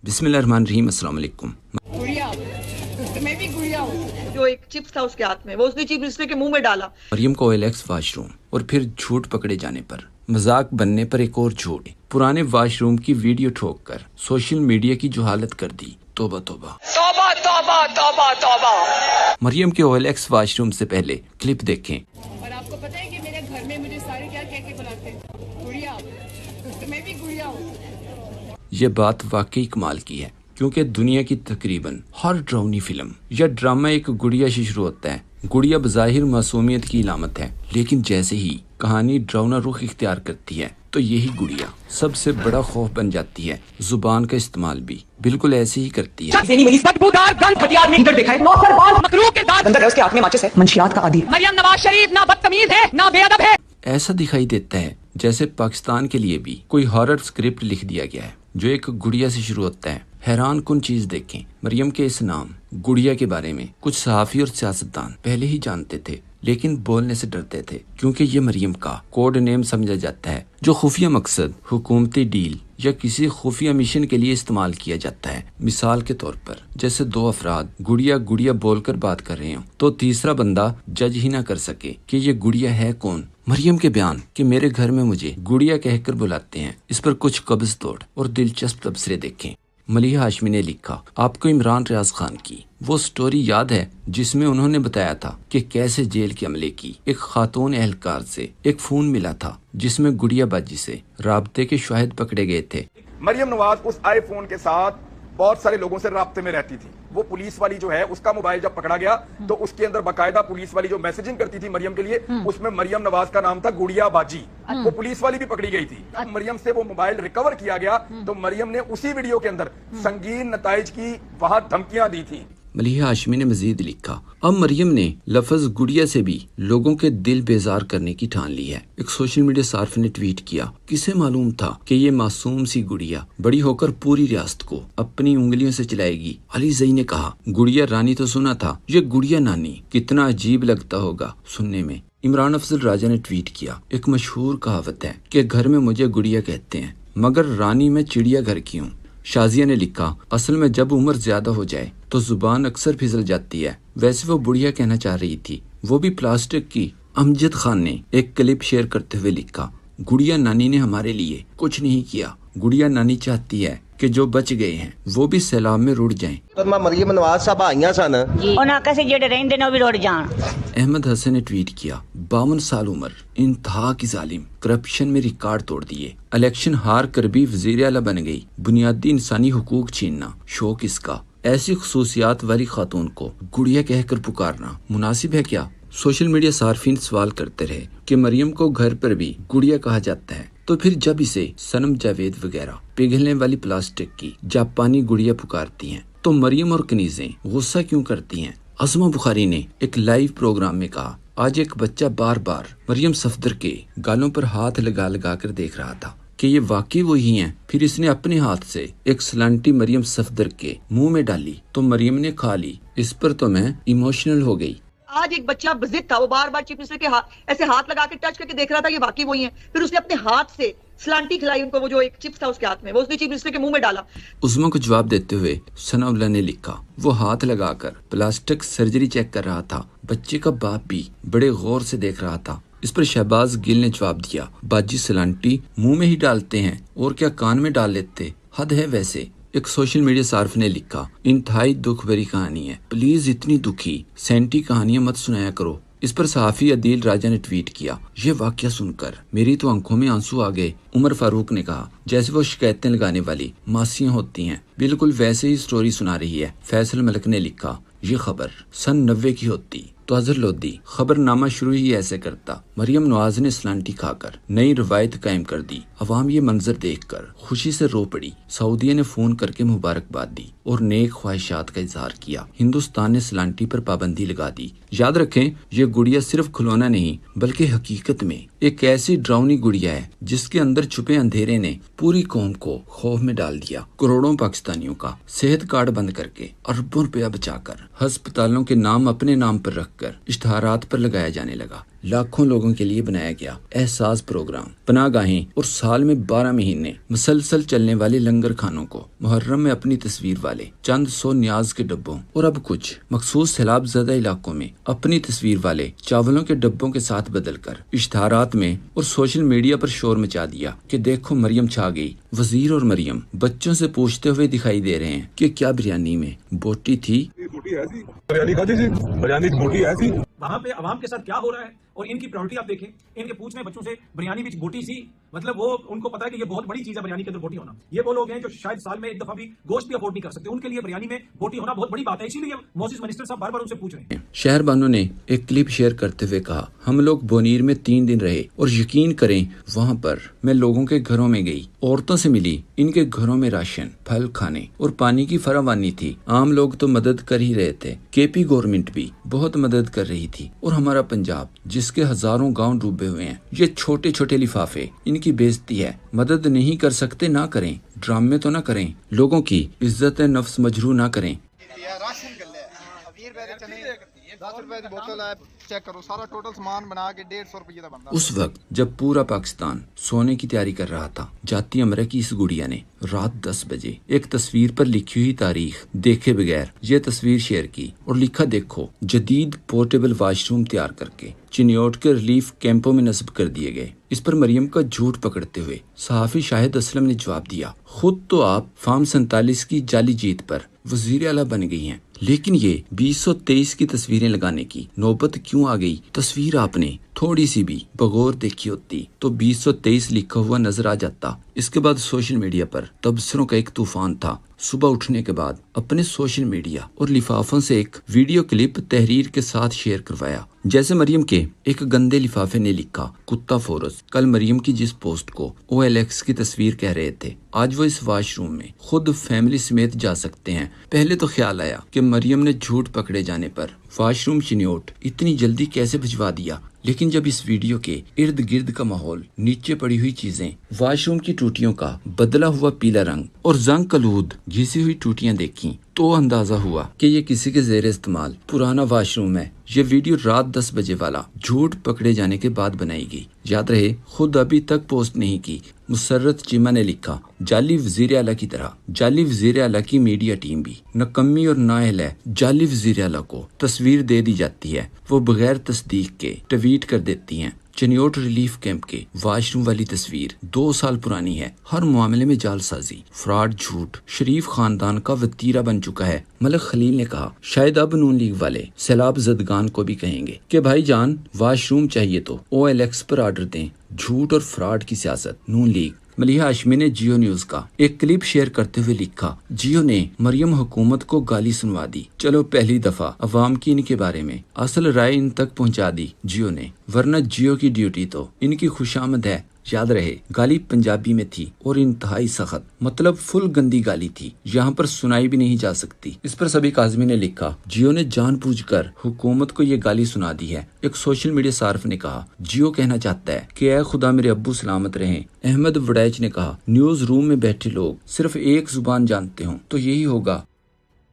बिस्मिल्लाहिर्रहमानिर्रहीम, अस्सलाम वालेकुम। गुड़िया, मैं भी गुड़िया हूँ। जो एक चिप्स था उसके हाथ में, वो उसने चिप्स इसने के मुंह में डाला। मरियम को OLX वाशरूम और फिर झूठ पकड़े जाने पर, मजाक बनने पर एक और झूठ, पुराने वाशरूम की वीडियो ठोक कर सोशल मीडिया की जो हालत कर दी। तौबा तौबा तौबा तौबा तौबा तौबा। मरियम के OLX वाशरूम से पहले क्लिप देखें। और आपको पता है कि मेरे घर में मुझे सारे क्या कह के बुलाते हैं? गुड़िया, मैं भी गुड़िया हूँ। ये बात वाकई कमाल की है, क्योंकि दुनिया की तकरीबन हर ड्राउनी फिल्म या ड्रामा एक गुड़िया से शुरू होता है। गुड़िया बज़ाहिर मासूमियत की इलामत है, लेकिन जैसे ही कहानी ड्राउना रुख इख्तियार करती है तो यही गुड़िया सबसे बड़ा खौफ बन जाती है। जुबान का इस्तेमाल भी बिल्कुल ऐसे ही करती है। बदबूदार गंद हथियार में इधर देखा है, मखलूक के दांत अंदर है, उसके हाथ में माचिस है, मंशियात का आदी। मरियम नवाज शरीफ ना बदतमीज है ना बेअदब है। ऐसा दिखाई देता है जैसे पाकिस्तान के लिए भी कोई हॉरर स्क्रिप्ट लिख दिया गया है जो एक गुड़िया से शुरू होता है। हैरान कुन चीज देखें, मरियम के इस नाम गुड़िया के बारे में कुछ सहाफी और सियासतदान पहले ही जानते थे, लेकिन बोलने से डरते थे, क्योंकि ये मरियम का कोड नेम समझा जाता है जो खुफिया मकसद, हुकूमती डील या किसी खुफिया मिशन के लिए इस्तेमाल किया जाता है। मिसाल के तौर पर, जैसे दो अफराद गुड़िया गुड़िया बोलकर बात कर रहे हो तो तीसरा बंदा जज ही ना कर सके कि ये गुड़िया है कौन। मरियम के बयान कि मेरे घर में मुझे गुड़िया कहकर बुलाते हैं, इस पर कुछ कब्ज तोड़ और दिलचस्प तबसरे देखें। मलिहा हाशमी ने लिखा, आपको इमरान रियाज खान की वो स्टोरी याद है जिसमें उन्होंने बताया था कि कैसे जेल के अमले की एक खातून एहलकार से एक फोन मिला था जिसमें गुड़िया बाजी से राब्ते के शाहिद पकड़े गए थे। मरियम नवाज उस आईफोन के साथ बहुत सारे लोगों से राब्ते में रहती थी। वो पुलिस वाली जो है, उसका मोबाइल जब पकड़ा गया तो उसके अंदर बाकायदा पुलिस वाली जो मैसेजिंग करती थी मरियम के लिए, उसमें मरियम नवाज का नाम था गुड़िया बाजी। वो पुलिस वाली भी पकड़ी गई थी। मरियम से वो मोबाइल रिकवर किया गया तो मरियम ने उसी वीडियो के अंदर संगीन नताइज की वहां धमकियां दी थी। मलिहा हाशमी ने मजीद लिखा, अब मरियम ने लफ्ज गुड़िया से भी लोगों के दिल बेजार करने की ठान ली है। एक सोशल मीडिया सार्फ ने ट्वीट किया, किसे मालूम था कि ये मासूम सी गुड़िया बड़ी होकर पूरी रियासत को अपनी उंगलियों से चलाएगी। अली जई ने कहा, गुड़िया रानी तो सुना था, ये गुड़िया नानी कितना अजीब लगता होगा सुनने में। इमरान अफजल राजा ने ट्वीट किया, एक मशहूर कहावत है कि घर में मुझे गुड़िया कहते हैं मगर रानी मैं चिड़िया घर की हूँ। शाजिया ने लिखा, असल में जब उम्र ज्यादा हो जाए तो जुबान अक्सर फिसल जाती है। वैसे वो बुढ़िया कहना चाह रही थी, वो भी प्लास्टिक की। अमजद खान ने एक क्लिप शेयर करते हुए लिखा, गुड़िया नानी ने हमारे लिए कुछ नहीं किया। गुड़िया नानी चाहती है कि जो बच गए हैं वो भी सैलाब में रुड़ जाएं। मरियम नवाज साहब आईया सन अहमद हसन ने ट्वीट किया, 52 साल उम्र, इंतहा की जालिम, करप्शन में रिकॉर्ड तोड़ दिए, इलेक्शन हार कर भी वजीर आला बन गई, बुनियादी इंसानी हुकूक छीनना शौक इसका। ऐसी खुसूसियात वाली खातून को गुड़िया कहकर पुकारना मुनासिब है क्या? सोशल मीडिया सार्फिन सवाल करते रहे कि मरियम को घर पर भी गुड़िया कहा जाता है, तो फिर जब इसे सनम जावेद वगैरह पिघलने वाली प्लास्टिक की जापानी गुड़िया पुकारती हैं तो मरियम और कनीजें गुस्सा क्यों करती हैं? अज़मा बुखारी ने एक लाइव प्रोग्राम में कहा, आज एक बच्चा बार बार मरियम सफदर के गालों पर हाथ लगा लगा कर देख रहा था कि ये वाकई वही हैं। फिर इसने अपने हाथ से एक सलांटी मरियम सफदर के मुंह में डाली तो मरियम ने खा ली। इस पर तो मैं इमोशनल हो गई। आज एक बच्चा बजिद था, वो बार बार चीफ मिनिस्टर के हाथ ऐसे हाथ लगा के टच करके देख रहा था ये वाकई वही है। फिर उसने अपने हाथ से सलांटी खिलाई उनको, वो जो एक चिप्स था उसके हाथ में, वो उसने चीफ मिनिस्टर के मुंह में डाला। उस्मा को जवाब देते हुए सनाउल्लाह ने लिखा, वो हाथ लगाकर प्लास्टिक सर्जरी चेक कर रहा था। बच्चे का बाप भी बड़े गौर से देख रहा था। इस पर शहबाज गिल ने जवाब दिया, बाजी सलांटी मुंह में ही डालते हैं और क्या कान में डाल लेते, हद है वैसे। एक सोशल मीडिया सार्फ ने लिखा, इंतहाई दुख भरी कहानी है, प्लीज इतनी दुखी सेंटी कहानियां मत सुनाया करो। इस पर सहाफी अदील राजा ने ट्वीट किया, ये वाकया सुनकर मेरी तो आंखों में आंसू आ गए। उमर फारूक ने कहा, जैसे वो शिकायतें लगाने वाली मासियां होती हैं, बिल्कुल वैसे ही स्टोरी सुना रही है। फैसल मलिक ने लिखा, ये खबर सन 90 की होती तो अजहर लोधी खबरनामा शुरू ही ऐसे करता। मरियम नवाज ने सलांटी खाकर नई रवायत कायम कर दी। अवाम ये मंजर देखकर खुशी से रो पड़ी। सऊदीया ने फोन करके मुबारकबाद दी और नेक ख्वाहिशात का इजहार किया। हिंदुस्तान ने सलांटी पर पाबंदी लगा दी। याद रखें, ये गुड़िया सिर्फ खिलौना नहीं बल्कि हकीकत में एक ऐसी ड्राउनी गुड़िया है जिसके अंदर छुपे अंधेरे ने पूरी कौम को खौफ में डाल दिया। करोड़ों पाकिस्तानियों का सेहत कार्ड बंद करके अरबों रुपया बचाकर अस्पतालों के नाम अपने नाम पर रखकर इश्तहारात पर लगाया जाने लगा। لاکھوں لوگوں کے لیے بنایا گیا احساس پروگرام، پناہ گاہیں اور سال میں 12 مہینے مسلسل چلنے والے لنگر خانوں کو، محرم میں اپنی تصویر والے چند سو نیاز کے ڈبوں، اور اب کچھ مخصوص سیلاب زدہ علاقوں میں اپنی تصویر والے چاولوں کے ڈبوں کے ساتھ بدل کر اشتہارات میں اور سوشل میڈیا پر شور مچا دیا کہ دیکھو مریم چھا گئی۔ وزیر اور مریم بچوں سے پوچھتے ہوئے دکھائی دے رہے ہیں کہ کیا بریانی میں بوٹی تھی؟ وہاں پہ عوام کے ساتھ کیا ہو رہا ہے اور ان کی پرائورٹی آپ دیکھیں، ان کے پوچھ میں بچوں سے بریانی وچ بوٹی سی، مطلب وہ ان کو پتا ہے کہ یہ بہت بڑی چیز ہے بریانی کے اندر بوٹی ہونا۔ یہ وہ لوگ ہیں جو شاید سال میں ایک دفعہ بھی گوشت بھی افورڈ نہیں کر سکتے، ان کے لیے بریانی میں بوٹی ہونا بہت بڑی بات ہے، اسی لیے موسیس منسٹر صاحب بار بار ان سے پوچھ رہے ہیں۔ شہر بانو نے ایک کلپ شیئر کرتے ہوئے کہا، ہم لوگ بونیر میں 3 دن رہے اور یقین کریں وہاں پر میں لوگوں کے گھروں میں گئی، عورتوں سے ملی، ان کے گھروں میں راشن، پھل، کھانے اور پانی کی فراوانی تھی۔ عام لوگ تو مدد کر ہی رہے تھے، کے پی گورنمنٹ بھی بہت مدد کر رہی تھی، اور ہمارا پنجاب جس کے ہزاروں گاؤں ڈوبے ہوئے ہیں، یہ چھوٹے چھوٹے لفافے ان کی بےزتی ہے۔ مدد نہیں کر سکتے نہ کریں، ڈرامے تو نہ کریں، لوگوں کی عزت نفس مجروح نہ کریں۔ اس وقت جب پورا پاکستان سونے کی تیاری کر رہا تھا، جاتی امرہ کی اس گڑیا نے رات 10 بجے ایک تصویر پر لکھی ہوئی تاریخ دیکھے بغیر یہ تصویر شیئر کی اور لکھا، دیکھو جدید پورٹیبل واش روم تیار کر کے چنیوٹ کے ریلیف کیمپوں میں نصب کر دیے گئے۔ اس پر مریم کا جھوٹ پکڑتے ہوئے صحافی شاہد اسلم نے جواب دیا، خود تو آپ فارم 47 کی جعلی جیت پر وزیر اعلیٰ بن گئی ہیں، لیکن یہ 2023 کی تصویریں لگانے کی نوبت کیوں آ گئی؟ تصویر آپ نے تھوڑی سی بھی بغور دیکھی ہوتی تو 2023 لکھا ہوا نظر آ جاتا۔ اس کے بعد سوشل میڈیا پر تبصروں کا ایک طوفان تھا۔ صبح اٹھنے کے بعد اپنے سوشل میڈیا اور لفافوں سے ایک ویڈیو کلپ تحریر کے ساتھ شیئر کروایا، جیسے مریم کے ایک گندے لفافے نے لکھا، کتا فورس کل مریم کی جس پوسٹ کو OLX کی تصویر کہہ رہے تھے، آج وہ اس واش روم میں خود فیملی سمیت جا سکتے ہیں۔ پہلے تو خیال آیا کہ مریم نے جھوٹ پکڑے جانے پر واش روم چنیوٹ اتنی جلدی کیسے بھجوا دیا، لیکن جب اس ویڈیو کے ارد گرد کا ماحول، نیچے پڑی ہوئی چیزیں، واش روم کی ٹوٹیوں کا بدلا ہوا پیلا رنگ اور زنگ کلود گھسی ہوئی ٹوٹیاں دیکھیں تو اندازہ ہوا کہ یہ کسی کے زیر استعمال پرانا واش روم ہے۔ یہ ویڈیو رات 10 بجے والا جھوٹ پکڑے جانے کے بعد بنائی گئی۔ یاد رہے، خود ابھی تک پوسٹ نہیں کی۔ مسرت چیمہ نے لکھا، جعلی وزیر اعلیٰ کی طرح جعلی وزیر اعلیٰ کی میڈیا ٹیم بھی نکمی اور نااہل ہے۔ جعلی وزیر اعلیٰ کو تصویر دے دی جاتی ہے، وہ بغیر تصدیق کے ٹویٹ کر دیتی ہیں۔ چنیوٹ ریلیف کیمپ کے واش روم والی تصویر 2 سال پرانی ہے۔ ہر معاملے میں جعل سازی، فراڈ، جھوٹ شریف خاندان کا وتیرہ بن چکا ہے۔ ملک خلیل نے کہا، شاید اب نون لیگ والے سیلاب زدگان کو بھی کہیں گے کہ بھائی جان واش روم چاہیے تو OLX پر آرڈر دیں۔ جھوٹ اور فراڈ کی سیاست نون لیگ۔ ملیحہ ہاشمی نے جیو نیوز کا ایک کلپ شیئر کرتے ہوئے لکھا، جیو نے مریم حکومت کو گالی سنوا دی، چلو پہلی دفعہ عوام کی ان کے بارے میں اصل رائے ان تک پہنچا دی جیو نے، ورنہ جیو کی ڈیوٹی تو ان کی خوشامد ہے۔ یاد رہے، گالی پنجابی میں تھی اور انتہائی سخت، مطلب فل گندی گالی تھی، یہاں پر سنائی بھی نہیں جا سکتی۔ اس پر سبھی کاظمی نے لکھا، جیو نے جان بوجھ کر حکومت کو یہ گالی سنا دی ہے۔ ایک سوشل میڈیا صارف نے کہا، جیو کہنا چاہتا ہے کہ اے خدا میرے ابو سلامت رہیں۔ احمد وڈیچ نے کہا، نیوز روم میں بیٹھے لوگ صرف ایک زبان جانتے ہوں تو یہی ہوگا